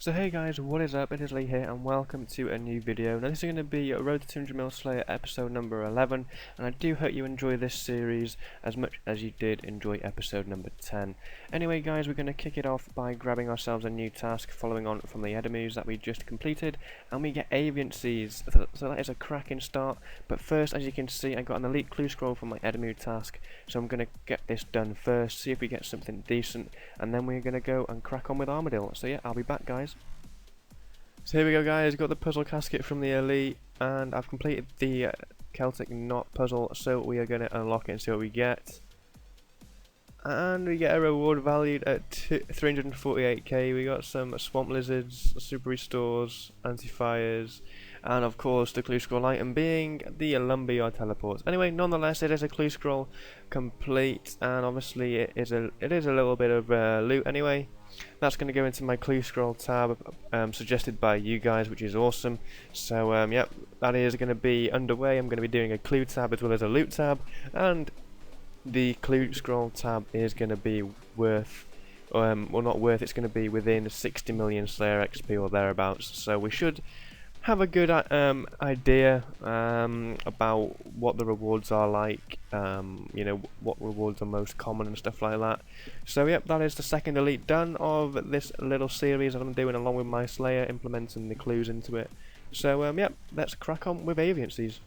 So hey guys, what is up? It is Lee here and welcome to a new video. Now this is going to be Road to 200mm Slayer episode number 11, and I do hope you enjoy this series as much as you did enjoy episode number 10. Anyway guys, we're going to kick it off by grabbing ourselves a new task following on from the enemies that we just completed, and we get Avian Seeds, so that is a cracking start. But first, as you can see, I got an elite clue scroll from my enemy task, so I'm going to get this done first, see if we get something decent, and then we're going to go and crack on with Armadillo. So yeah, I'll be back guys. So here we go guys, got the puzzle casket from the elite and I've completed the Celtic knot puzzle, so we are going to unlock it and see what we get. And we get a reward valued at 348k. We got some swamp lizards, super restores, anti-fires, and of course the clue scroll item being the lumberyard teleports. Anyway, nonetheless it is a clue scroll complete, and obviously it is a little bit of loot anyway. That's going to go into my clue scroll tab suggested by you guys, which is awesome. So yep, that is going to be underway. I'm going to be doing a clue tab as well as a loot tab, and the clue scroll tab is going to be worth, well not worth, it's going to be within 60 million Slayer XP or thereabouts. So we should have a good idea about what the rewards are like, you know, what rewards are most common and stuff like that. So yep, that is the second elite done of this little series that I'm doing along with my Slayer, implementing the clues into it. So yep, let's crack on with Aviancies.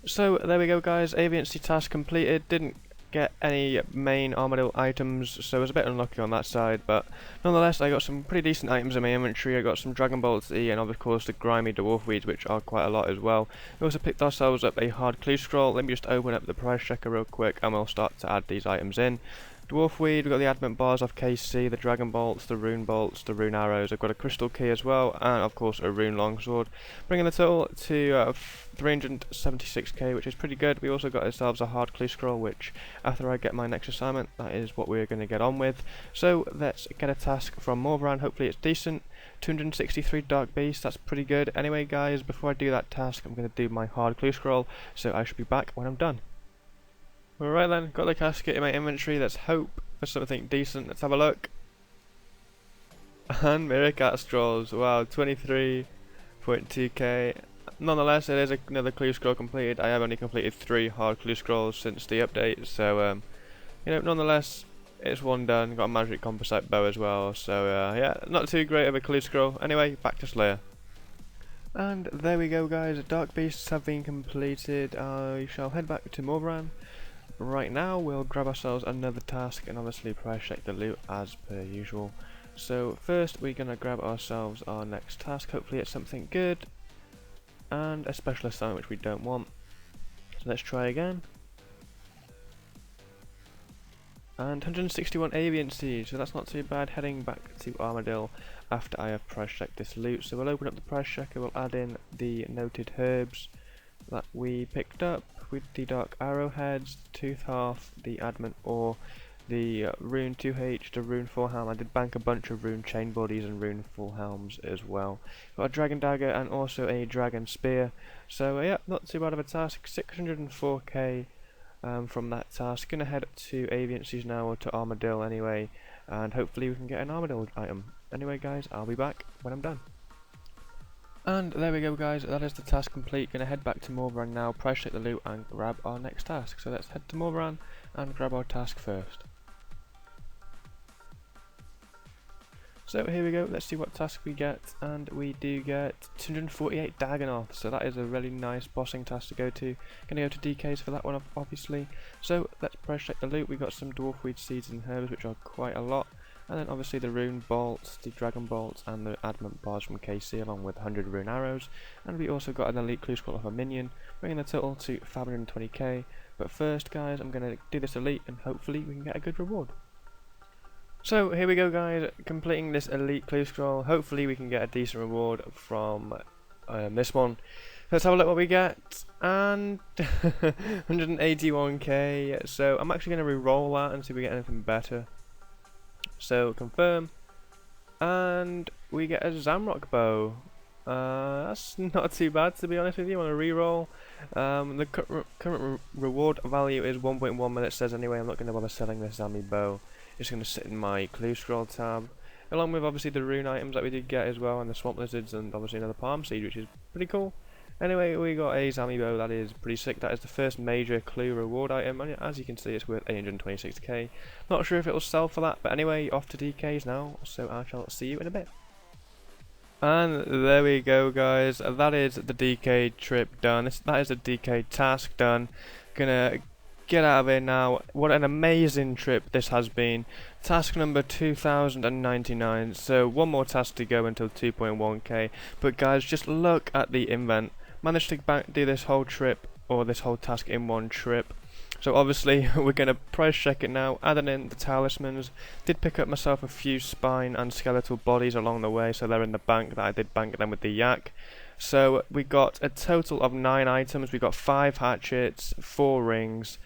So there we go guys, Aviancy task completed. Didn't get any main Armadillo items, so I was a bit unlucky on that side, but nonetheless I got some pretty decent items in my inventory. I got some Dragon Bolts E and of course the grimy dwarf weeds, which are quite a lot as well. We also picked ourselves up a hard clue scroll. Let me just open up the price checker real quick and we'll start to add these items in. Dwarf weed, we've got the adamant bars off KC, the dragon bolts, the rune arrows. I've got a crystal key as well, and of course a rune longsword, bringing the total to 376k, which is pretty good. We also got ourselves a hard clue scroll, which after I get my next assignment, that is what we're going to get on with. So let's get a task from Morvaran. Hopefully it's decent. 263 dark beasts, that's pretty good. Anyway guys, before I do that task, I'm going to do my hard clue scroll, so I should be back when I'm done. Alright then, got the casket in my inventory. Let's hope for something decent. Let's have a look. And mirror castrolls, wow, 23.2k. Nonetheless, it is another clue scroll completed. I have only completed 3 hard clue scrolls since the update, so you know, nonetheless, it's one done. Got a magic composite bow as well, so yeah, not too great of a clue scroll. Anyway, back to Slayer. And there we go guys, dark beasts have been completed. I shall head back to Morvaran. Right now we'll grab ourselves another task and obviously price check the loot as per usual. So first we're going to grab ourselves our next task. Hopefully it's something good and a special assignment which we don't want. So let's try again. And 161 Avian Seeds, so that's not too bad. Heading back to Armadillo after I have price checked this loot. So we'll open up the price checker, we'll add in the noted herbs that we picked up with the dark arrowheads, tooth half, the adamant ore, the rune 2H, the rune 4 helm. I did bank a bunch of rune chain bodies and rune 4 helms as well. Got a dragon dagger and also a dragon spear. So yeah, not too bad of a task. 604k from that task. Gonna head to Aviancies now, or to Armadillo anyway, and hopefully we can get an Armadillo item. Anyway guys, I'll be back when I'm done. And there we go guys, that is the task complete. Gonna head back to Morvaran now, price check the loot and grab our next task. So let's head to Morvaran and grab our task first. So here we go, let's see what task we get, and we do get 248 Dagonoth, so that is a really nice bossing task to go to. Gonna go to DKs for that one obviously. So let's price check the loot. We got some dwarf weed seeds and herbs, which are quite a lot. And then obviously the rune bolts, the dragon bolts, and the adamant bars from KC, along with 100 rune arrows. And we also got an elite clue scroll of a minion, bringing the total to 520k. But first guys, I'm going to do this elite and hopefully we can get a good reward. So here we go guys, completing this elite clue scroll. Hopefully we can get a decent reward from this one. Let's have a look what we get, and 181k. So I'm actually going to re-roll that and see if we get anything better. So confirm, and we get a Zamrock bow. That's not too bad, to be honest with you. On a reroll, the current reward value is 1.1 minutes. Says anyway. I'm not going to bother selling this Zami bow. It's going to sit in my clue scroll tab. along with obviously the rune items that we did get as well, and the swamp lizards, and obviously another palm seed, which is pretty cool. Anyway, we got a Zami bow. That is pretty sick. That is the first major clue reward item, and as you can see, it's worth 826k. Not sure if it will sell for that, but anyway, off to DKs now, so I shall see you in a bit. And there we go, guys. That is the DK trip done. That is the DK task done. Gonna get out of here now. What an amazing trip this has been. Task number 2099. So one more task to go until 2.1k. But guys, just look at the invent. Managed to do this whole trip, or this whole task in one trip. So obviously we're going to price check it now, adding in the talismans. Did pick up myself a few spine and skeletal bodies along the way, so they're in the bank. That I did bank them with the yak. So we got a total of 9 items. We got 5 hatchets, 4 rings,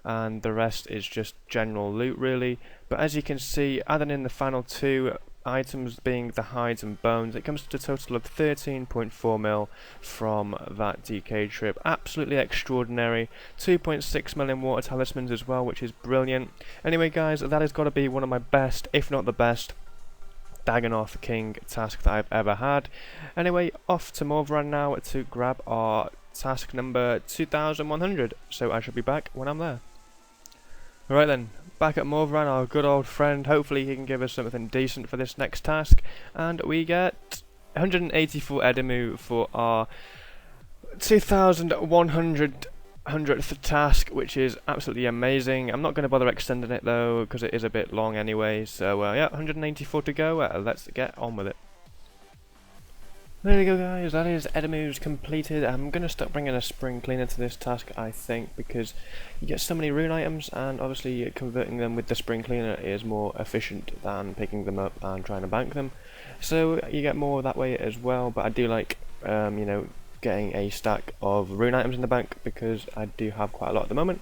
and the rest is just general loot really. But as you can see, adding in the final 2 items being the hides and bones, it comes to a total of 13.4 mil from that DK trip. Absolutely extraordinary. 2.6 million water talismans as well, which is brilliant. Anyway guys, that has got to be one of my best, if not the best, Dagannoth King task that I've ever had. Anyway, off to Morvaran now to grab our task number 2100, so I shall be back when I'm there. Alright then, back at Morvaran, our good old friend. Hopefully he can give us something decent for this next task, and we get 184 Edimu for our 2100th task, which is absolutely amazing. I'm not going to bother extending it though, because it is a bit long anyway. So yeah, 184 to go. Let's get on with it. There we go, guys. That is Edimu's completed. I'm going to start bringing a spring cleaner to this task, I think, because you get so many rune items, and obviously converting them with the spring cleaner is more efficient than picking them up and trying to bank them. So you get more that way as well. But I do like, you know, getting a stack of rune items in the bank, because I do have quite a lot at the moment.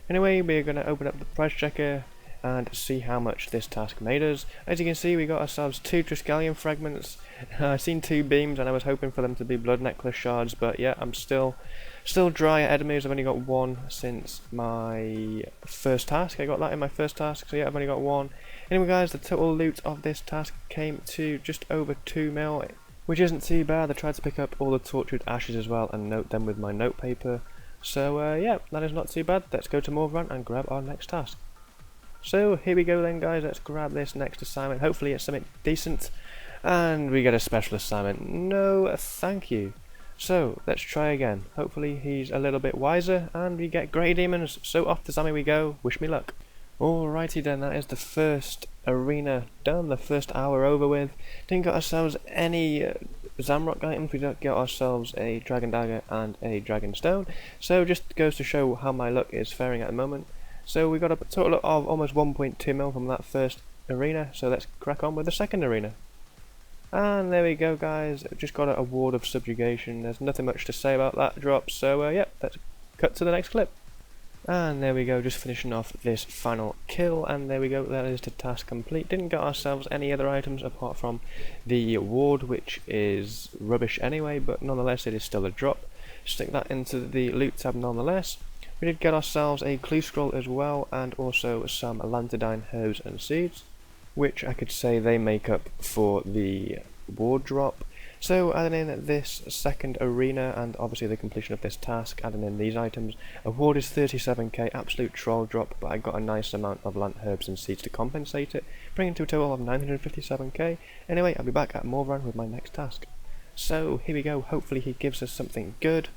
Anyway, we're going to open up the price checker and see how much this task made us. As you can see, we got ourselves 2 Triskelion fragments. I've seen 2 beams, and I was hoping for them to be blood necklace shards, but yeah, I'm still dry at Edimu's. I've only got 1 since my first task. I got that in my first task, so yeah, I've only got 1. Anyway guys, the total loot of this task came to just over 2 mil, which isn't too bad. I tried to pick up all the tortured ashes as well and note them with my note paper. So yeah, that is not too bad. Let's go to Morvaran and grab our next task. So here we go then, guys. Let's grab this next assignment. Hopefully it's something decent, and we get a special assignment. No thank you. So let's try again. Hopefully he's a little bit wiser, and we get grey demons. So off to Zami we go. Wish me luck. Alrighty then, that is the first arena done, the first hour over with. Didn't get ourselves any Zamrock items. We did get ourselves a Dragon Dagger and a Dragon Stone. So just goes to show how my luck is faring at the moment. So we got a total of almost 1.2 mil from that first arena, so let's crack on with the second arena. And there we go, guys. Just got a ward of subjugation. There's nothing much to say about that drop, so yeah, let's cut to the next clip. And there we go, just finishing off this final kill, and there we go, that is the task complete. Didn't get ourselves any other items apart from the ward, which is rubbish anyway, but nonetheless it is still a drop. Stick that into the loot tab nonetheless. We did get ourselves a clue scroll as well, and also some Lantadine herbs and seeds, which I could say they make up for the ward drop. So adding in this second arena, and obviously the completion of this task, adding in these items, a ward is 37k, absolute troll drop, but I got a nice amount of lant herbs and seeds to compensate it, bringing to a total of 957k. Anyway, I'll be back at Morvaran with my next task. So here we go, hopefully he gives us something good.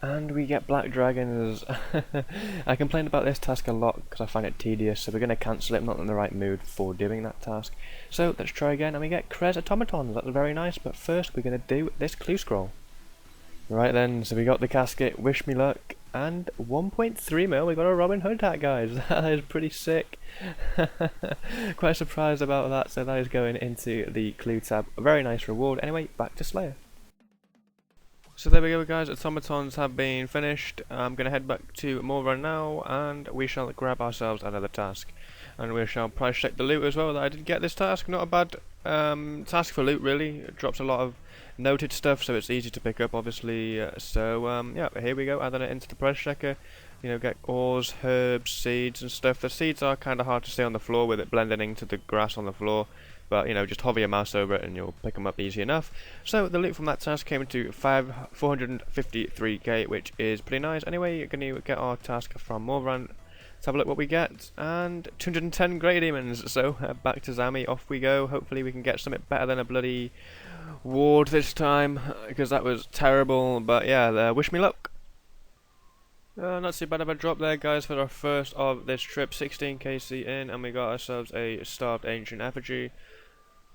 And we get black dragons. I complained about this task a lot because I find it tedious, so we're going to cancel it. I'm not in the right mood for doing that task. So let's try again, and we get Krez automatons. That's very nice, but first we're going to do this clue scroll. Right then, so we got the casket, wish me luck, and 1.3 mil, we got a Robin Hood hat, guys. That is pretty sick. Quite surprised about that, so that is going into the clue tab. A very nice reward. Anyway, back to Slayer. So there we go, guys, automatons have been finished. I'm going to head back to Morvaran now, and we shall grab ourselves another task. And we shall price check the loot as well that I did get this task. Not a bad task for loot really. It drops a lot of noted stuff, so it's easy to pick up obviously. Yeah, here we go, adding it into the price checker. You know, get ores, herbs, seeds and stuff. The seeds are kind of hard to see on the floor with it blending into the grass on the floor. but you know, just hover your mouse over it and you'll pick them up easy enough. So the loot from that task came into 453k, which is pretty nice. Anyway, you're going to get our task from Morvan. Let's have a look what we get, and 210 grey demons. So back to Zami, off we go. Hopefully we can get something better than a bloody ward this time, because that was terrible. But yeah, wish me luck. Not too bad of a drop there, guys, for our first of this trip. 16 KC in, and we got ourselves a starved ancient effigy.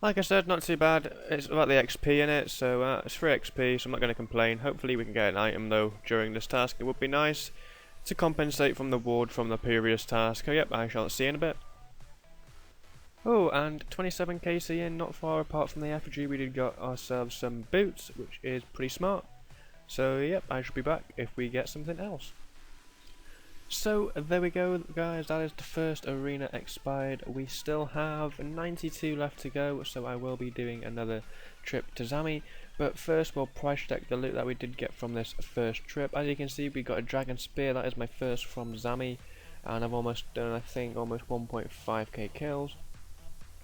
Like I said, not too bad. It's about the XP in it, so it's free XP, so I'm not going to complain. Hopefully we can get an item though during this task. It would be nice to compensate from the ward from the previous task. Oh yep, I shall see you in a bit. Oh, and 27 KC in, not far apart from the effigy, we did got ourselves some boots, which is pretty smart. So yep, I shall be back if we get something else. So there we go, guys, that is the first arena expired. We still have 92 left to go, so I will be doing another trip to Zami. But first we'll price check the loot that we did get from this first trip. As you can see, we got a dragon spear. That is my first from Zami, and I've almost done, I think, almost 1.5k kills.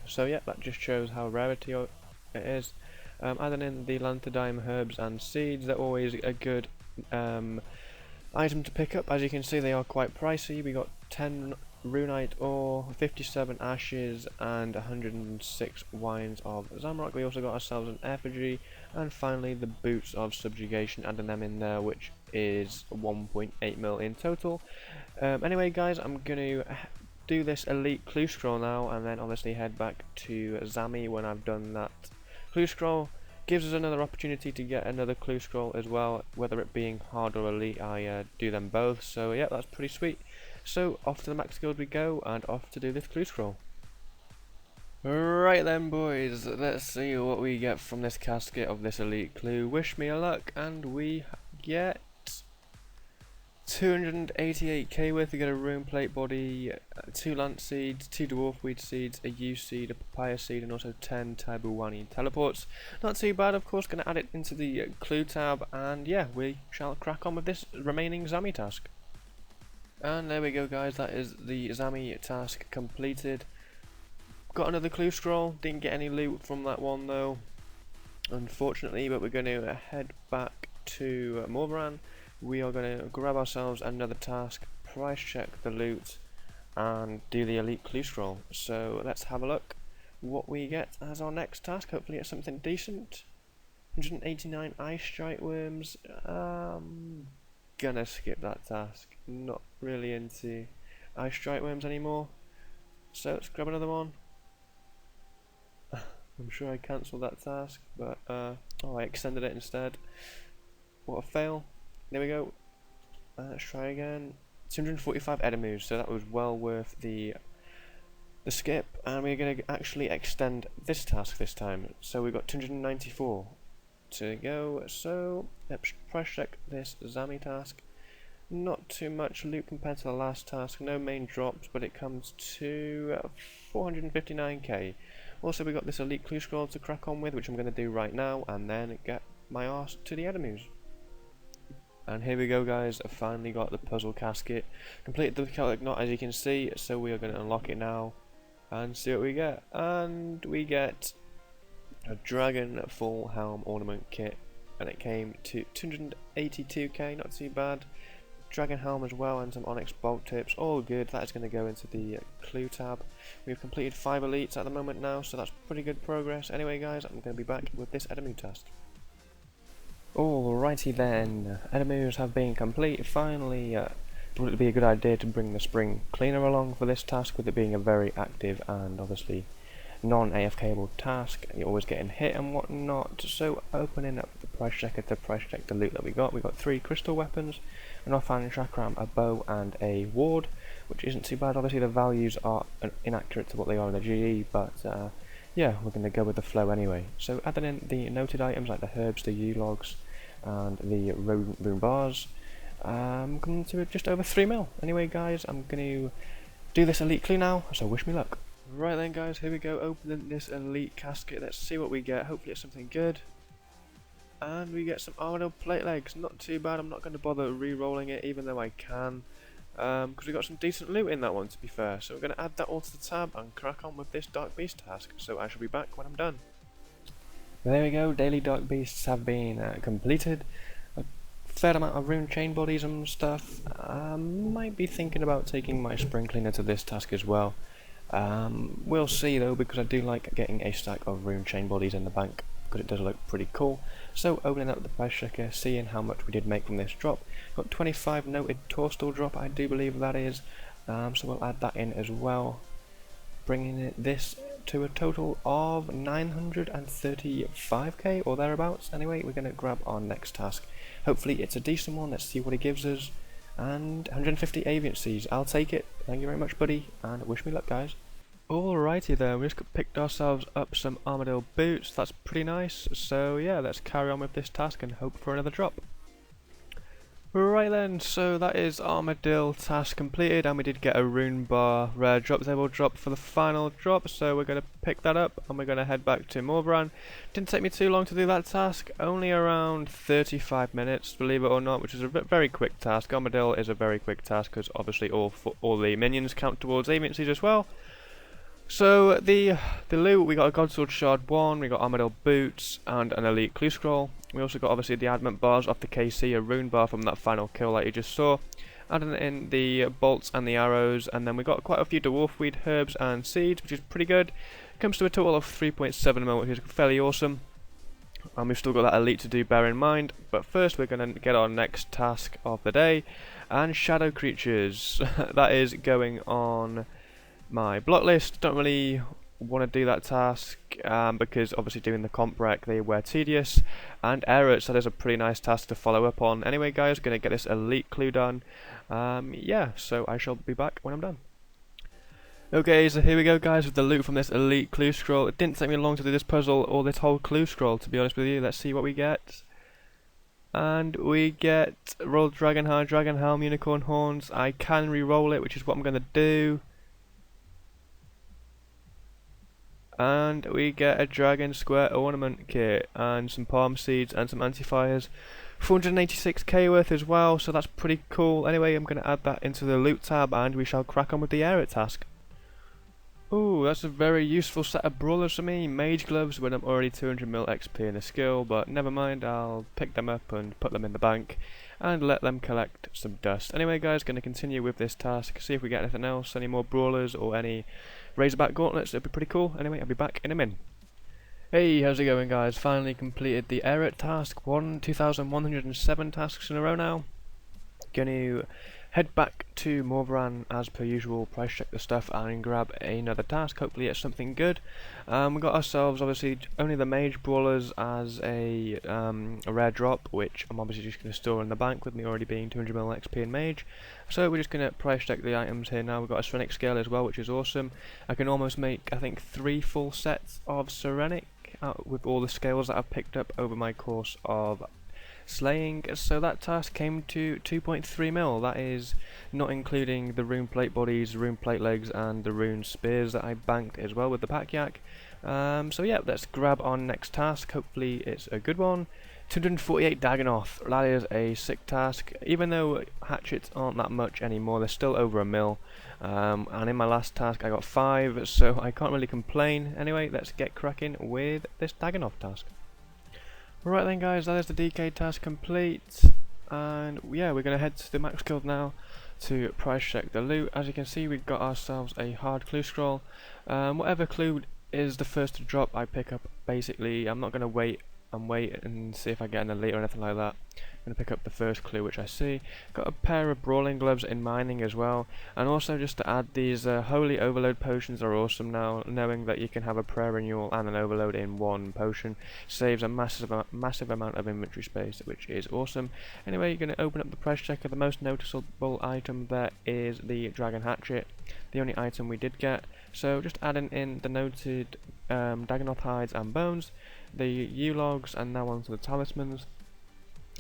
So yeah, that just shows how rarity it is. Adding in the Lanthadime herbs and seeds, they're always a good item to pick up. As you can see, they are quite pricey. We got 10 runite ore, 57 ashes, and 106 wines of Zamrock. We also got ourselves an effigy, and finally the boots of subjugation, adding them in there, which is 1.8 mil in total. Anyway, guys, I'm gonna do this elite clue scroll now, and then obviously head back to Zami when I've done that clue scroll. Gives us another opportunity to get another clue scroll as well, whether it being hard or elite. I do them both, so yeah, that's pretty sweet. So off to the max guild we go, and off to do this clue scroll. Right then, boys, let's see what we get from this casket of this elite clue. Wish me luck, and we get 288k worth. We get a rune plate body, 2 lance seeds, 2 dwarf weed seeds, a yew seed, a papaya seed, and also 10 Tabuwani teleports. Not too bad, of course. Going to add it into the clue tab, and yeah, we shall crack on with this remaining Zami task. And there we go, guys, that is the Zami task completed. Got another clue scroll, didn't get any loot from that one though, unfortunately, but we're going to head back to Morvan. We are going to grab ourselves another task, price check the loot, and do the elite clue scroll. So let's have a look what we get as our next task. Hopefully it's something decent. 189 ice strike worms. Gonna skip that task. Not really into ice strike worms anymore. So let's grab another one. I'm sure I cancelled that task, but oh, I extended it instead. What a fail. There we go. Let's try again. 245 Edemus, so that was well worth the skip, and we're going to actually extend this task this time. So we've got 294 to go. So let's price check this Zami task. Not too much loot compared to the last task. No main drops, but it comes to 459k. Also, we got this elite clue scroll to crack on with, which I'm going to do right now, and then get my arse to the Edemus. And here we go, guys. I finally got the puzzle casket. Completed the Celtic knot, as you can see, so we are going to unlock it now and see what we get. And we get a dragon full helm ornament kit, and it came to 282k, not too bad. Dragon helm as well, and some onyx bolt tips, all good. That is going to go into the clue tab. We've completed 5 elites at the moment now, so that's pretty good progress. Anyway, guys, I'm going to be back with this Edemu task. Alrighty then, Edemus have been complete. Finally, would it be a good idea to bring the spring cleaner along for this task, with it being a very active and obviously non-AFKable task? You're always getting hit and whatnot. So opening up the price checker to price check the loot that we got 3 crystal weapons, an offhand chakram, a bow, and a ward, which isn't too bad. Obviously the values are inaccurate to what they are in the GE, but yeah, we're going to go with the flow anyway. So adding in the noted items like the herbs, the yew logs, and the rune bars, coming to just over 3 mil. Anyway, guys, I'm going to do this elite clue now, so wish me luck. Right then, guys, here we go, opening this elite casket. Let's see what we get. Hopefully it's something good. And we get some armadillo plate legs. Not too bad. I'm not going to bother re-rolling it, even though I can. because we got some decent loot in that one, to be fair. So we're going to add that all to the tab and crack on with this Dark Beast task. So I shall be back when I'm done. There we go, daily Dark Beasts have been completed. A fair amount of rune chain bodies and stuff. Might be thinking about taking my spring cleaner to this task as well. We'll see though, because I do like getting a stack of rune chain bodies in the bank, because it does look pretty cool. So opening up the price checker, seeing how much we did make from this drop. Got 25 noted Torstal drop, I do believe that is. So we'll add that in as well, bringing this to a total of 935k or thereabouts. Anyway, we're going to grab our next task. Hopefully it's a decent one. Let's see what it gives us. And 150 avian seeds, I'll take it. Thank you very much, buddy, and wish me luck, guys. Alrighty then, we just picked ourselves up some armadillo boots. That's pretty nice. So yeah, let's carry on with this task and hope for another drop. Right then, so that is Armadillo task completed, and we did get a rune bar rare drop table drop for the final drop, so we're going to pick that up and we're going to head back to Morbran. Didn't take me too long to do that task, only around 35 minutes, believe it or not, which is a very quick task. Armadillo is a very quick task because obviously all the minions count towards agencies as well. So the loot, we got a Godsword Shard 1, we got Armadillo boots and an elite clue scroll. We also got obviously the adamant bars off the KC, a rune bar from that final kill like you just saw. Adding in the bolts and the arrows, and then we got quite a few dwarf weed herbs and seeds, which is pretty good. Comes to a total of 3.7 mil, which is fairly awesome. And we've still got that elite to do, bear in mind. But first we're going to get our next task of the day, and shadow creatures. That is going on my block list. Don't really want to do that task because obviously doing the comp rec they were tedious, and errors, that is a pretty nice task to follow up on. Anyway guys, gonna get this elite clue done. Yeah, so I shall be back when I'm done. Okay, so here we go guys with the loot from this elite clue scroll. It didn't take me long to do this puzzle or this whole clue scroll, to be honest with you. Let's see what we get. And we get rolled dragon hide, dragon helm, unicorn horns. I can re-roll it, which is what I'm gonna do. And we get a dragon square ornament kit and some palm seeds and some anti-fires. 486k worth as well, so that's pretty cool. Anyway, I'm going to add that into the loot tab and we shall crack on with the air task. Ooh, that's a very useful set of brawlers for me. Mage gloves when I'm already 200 mil XP in a skill, but never mind, I'll pick them up and put them in the bank and let them collect some dust. Anyway guys, going to continue with this task, see if we get anything else, any more brawlers or any Razorback gauntlets. It'd be pretty cool. Anyway, I'll be back in a min. Hey, how's it going guys? Finally completed the Eret task. 2,107 tasks in a row now. Gonna head back to Morbran as per usual, price check the stuff and grab another task. Hopefully it's something good. We got ourselves obviously only the mage brawlers as a rare drop, which I'm obviously just going to store in the bank with me already being 200 mil XP in mage. So we're just going to price check the items here now. We've got a Serenic scale as well, which is awesome. I can almost make I think 3 full sets of Serenic with all the scales that I've picked up over my course of slaying. So that task came to 2.3 mil. That is not including the rune plate bodies, rune plate legs and the rune spears that I banked as well with the pack yak. So yeah, let's grab our next task. Hopefully it's a good one. 248 Dagonoth. That is a sick task. Even though hatchets aren't that much anymore, they're still over a mil. And in my last task I got 5, so I can't really complain. Anyway, let's get cracking with this Dagonoth task. Right then guys, that is the DK task complete, and yeah, we're going to head to the max guild now to price check the loot. As you can see, we've got ourselves a hard clue scroll. Whatever clue is the first to drop I pick up basically. I'm not going to wait and see if I get an elite or anything like that. I'm going to pick up the first clue which I see. Got a pair of brawling gloves in mining as well, and also just to add, these holy overload potions are awesome now. Knowing that you can have a prayer renewal and an overload in one potion saves a massive amount of inventory space, which is awesome. Anyway, you're going to open up the price checker. The most noticeable item there is the dragon hatchet, the only item we did get. So just adding in the noted Dagonoth hides and bones, the U-logs, and now onto the talismans.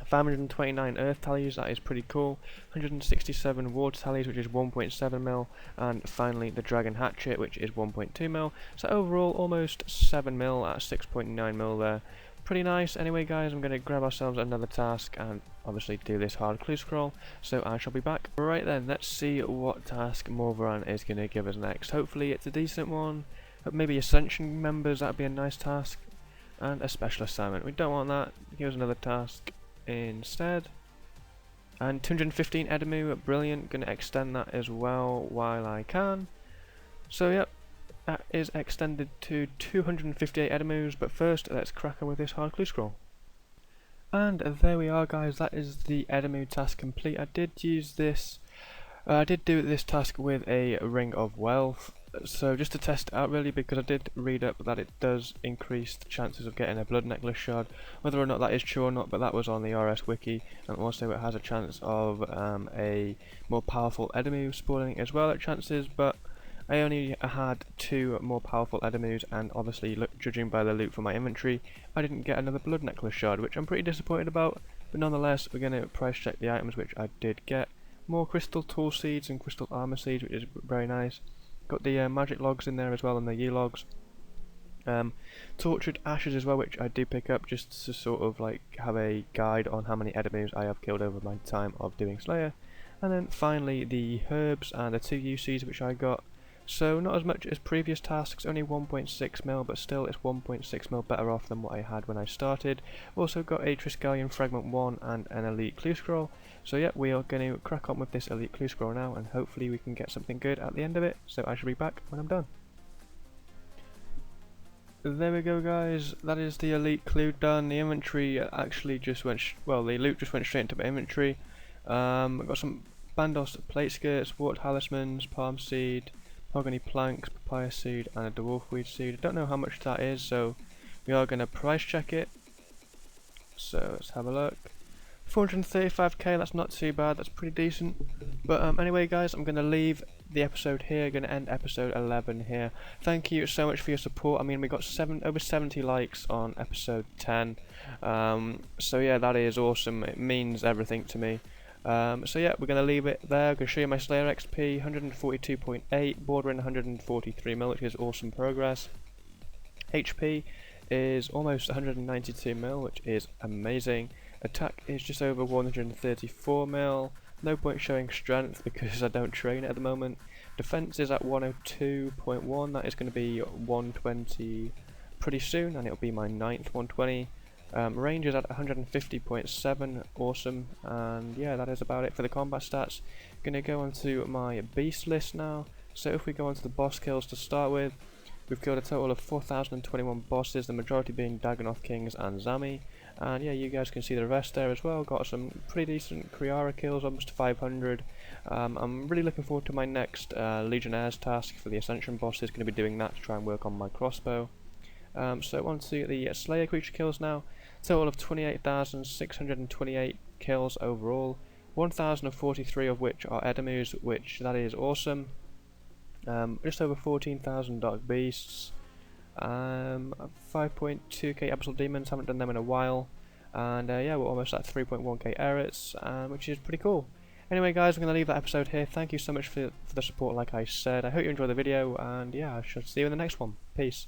529 earth tallies, that is pretty cool. 167 water tallies, which is 1.7 mil, and finally the dragon hatchet, which is 1.2 mil. So overall almost 7 mil at 6.9 mil there. pretty nice. Anyway guys, I'm going to grab ourselves another task and obviously do this hard clue scroll, so I shall be back. Right then, let's see what task Morvaran is going to give us next. Hopefully it's a decent one. Maybe Ascension members, that'd be a nice task. And a special assignment. We don't want that. Give us another task instead. And 215 Edamu, brilliant. Going to extend that as well while I can. So yep, that is extended to 258 Edamus, but first let's crack on with this hard clue scroll. And there we are guys, that is the Edamu task complete. I did do this task with a Ring of Wealth, so just to test it out really, because I did read up that it does increase the chances of getting a Blood Necklace shard. Whether or not that is true or not, but that was on the RS wiki, and also it has a chance of a more powerful Edamu spawning as well at chances, but I only had 2 more powerful Edamus, and obviously judging by the loot for my inventory, I didn't get another Blood Necklace shard, which I'm pretty disappointed about, but nonetheless we're going to price check the items which I did get. More Crystal Tool Seeds and Crystal Armor Seeds, which is very nice. Got the magic logs in there as well, and the year logs. Tortured Ashes as well, which I do pick up just to sort of like have a guide on how many Edamus I have killed over my time of doing Slayer. And then finally the herbs and the 2 UCs which I got. So not as much as previous tasks, only 1.6 mil, but still it's 1.6 mil better off than what I had when I started. Also got a Triskelion Fragment 1 and an Elite Clue Scroll. So yeah, we are going to crack on with this Elite Clue Scroll now, and hopefully we can get something good at the end of it. So I shall be back when I'm done. There we go guys, that is the Elite Clue done. The inventory actually just went, the loot just went straight into my inventory. I've got some Bandos Plate Skirts, Wart Talismans, Palm Seed, Mahogany Planks, Papaya Seed and a Dwarfweed Seed. I don't know how much that is, so we are going to price check it. So let's have a look. 435k, that's not too bad, that's pretty decent. But anyway guys, I'm going to leave the episode here, going to end episode 11 here. Thank you so much for your support. I mean, we got over 70 likes on episode 10. So yeah, that is awesome, it means everything to me. So yeah, we're going to leave it there. I'm going to show you my Slayer XP, 142.8, bordering 143 mil, which is awesome progress. HP is almost 192 mil, which is amazing. Attack is just over 134 mil. No point showing strength because I don't train it at the moment. Defense is at 102.1, that is going to be 120 pretty soon, and it'll be my 9th 120. Range is at 150.7, awesome, and yeah, that is about it for the combat stats. Gonna go on to my beast list now. So if we go on to the boss kills to start with, we've killed a total of 4,021 bosses, the majority being Dagonoth Kings and Zami. And yeah, you guys can see the rest there as well. Got some pretty decent Kriara kills, almost 500. I'm really looking forward to my next Legionnaires task for the Ascension bosses. Going to be doing that to try and work on my crossbow. So on to the Slayer creature kills now. Total of 28,628 kills overall, 1,043 of which are Edamus, which that is awesome. Just over 14,000 Dark Beasts, 5.2k Abyssal Demons, haven't done them in a while, and yeah, we're almost at 3.1k Erets, which is pretty cool. Anyway guys, I'm going to leave that episode here. Thank you so much for the support, like I said. I hope you enjoyed the video, and yeah, I shall see you in the next one. Peace.